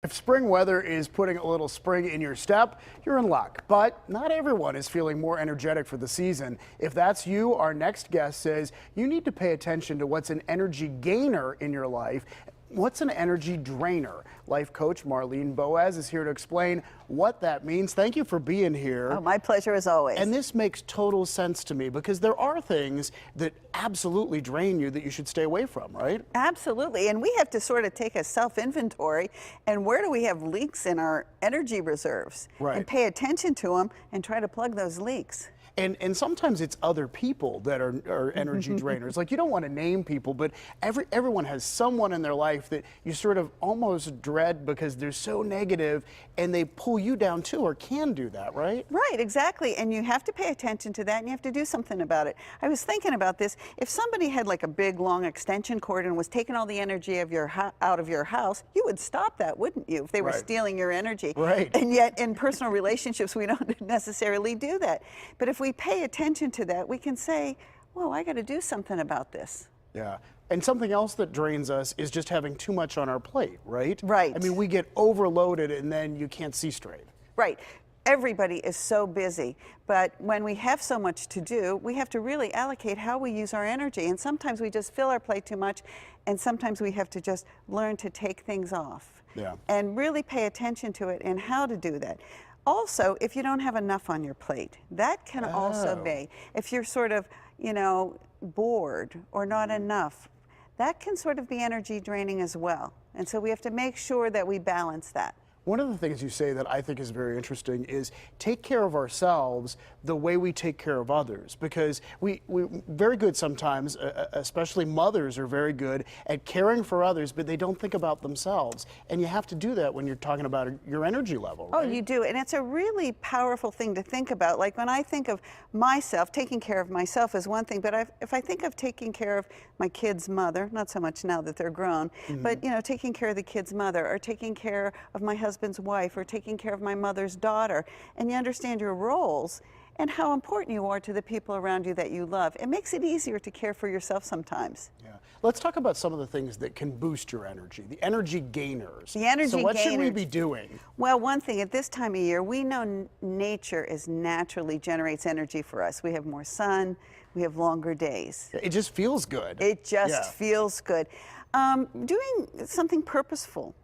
If spring weather is putting a little spring in your step, you're in luck. But not everyone is feeling more energetic for the season. If that's you, our next guest says you need to pay attention to what's an energy gainer in your life. What's an energy drainer? Life coach Marlene Boas is here to explain what that means. Thank you for being here. Oh, my pleasure as always. And this makes total sense to me because there are things that absolutely drain you that you should stay away from, right? Absolutely. And we have to sort of take a self-inventory and where do we have leaks in our energy reserves? Right. And pay attention to them and try to plug those leaks. And sometimes it's other people that are energy drainers. Like, you don't want to name people, but everyone has someone in their life that you sort of almost dread because they're so negative and they pull you down too, or can do that, right? Right, exactly. And you have to pay attention to that and you have to do something about it. I was thinking about this. If somebody had like a big long extension cord and was taking all the energy of out of your house, you would stop that, wouldn't you, if they were stealing your energy? Right. And yet in personal relationships, we don't necessarily do that. But if we pay attention to that, we can say, whoa, I got to do something about this. Yeah. And something else that drains us is just having too much on our plate, right? Right. I mean, we get overloaded and then you can't see straight. Right. Everybody is so busy, but when we have so much to do, we have to really allocate how we use our energy. And sometimes we just fill our plate too much, and sometimes we have to just learn to take things off. Yeah. And really pay attention to it and how to do that. Also, if you don't have enough on your plate, that can also be. If you're sort of, you know, bored or not enough, that can sort of be energy draining as well. And so we have to make sure that we balance that. One of the things you say that I think is very interesting is take care of ourselves the way we take care of others, because we very good sometimes, especially mothers are very good at caring for others, but they don't think about themselves. And you have to do that when you're talking about your energy level, right? Oh, you do. And it's a really powerful thing to think about. Like when I think of myself, taking care of myself is one thing, but if I think of taking care of my kid's mother, not so much now that they're grown, but you know, taking care of the kid's mother or taking care of my husband's wife or taking care of my mother's daughter, and you understand your roles and how important you are to the people around you that you love, it makes it easier to care for yourself sometimes. Yeah. Let's talk about some of the things that can boost your energy, the energy gainers. The energy So what gainers. should we be doing? Well, one thing, at this time of year, we know nature is naturally generates energy for us. We have more sun, we have longer days. It just feels good. It just feels good. Doing something purposeful,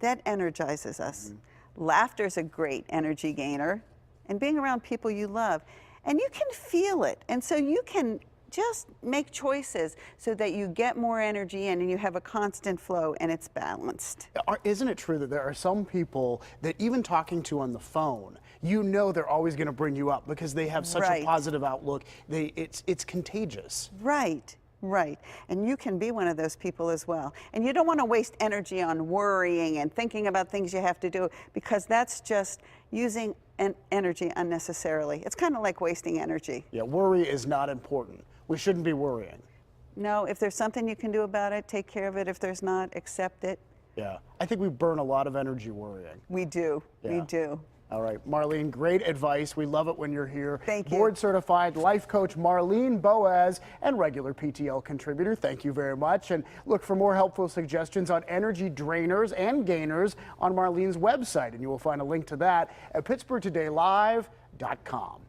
that energizes us. Laughter is a great energy gainer, and being around people you love. And you can feel it, and so you can just make choices so that you get more energy in and you have a constant flow and it's balanced. Isn't it true that there are some people that even talking to on the phone, you know they're always going to bring you up because they have such a positive outlook. It's contagious. Right. Right. And you can be one of those people as well. And you don't want to waste energy on worrying and thinking about things you have to do, because that's just using energy unnecessarily. It's kind of like wasting energy. Yeah, worry is not important. We shouldn't be worrying. No, if there's something you can do about it, take care of it. If there's not, accept it. Yeah. I think we burn a lot of energy worrying. We do. Yeah. We do. All right, Marlene, great advice. We love it when you're here. Thank you. Board certified life coach Marlene Boas and regular PTL contributor. Thank you very much. And look for more helpful suggestions on energy drainers and gainers on Marlene's website. And you will find a link to that at PittsburghTodayLive.com.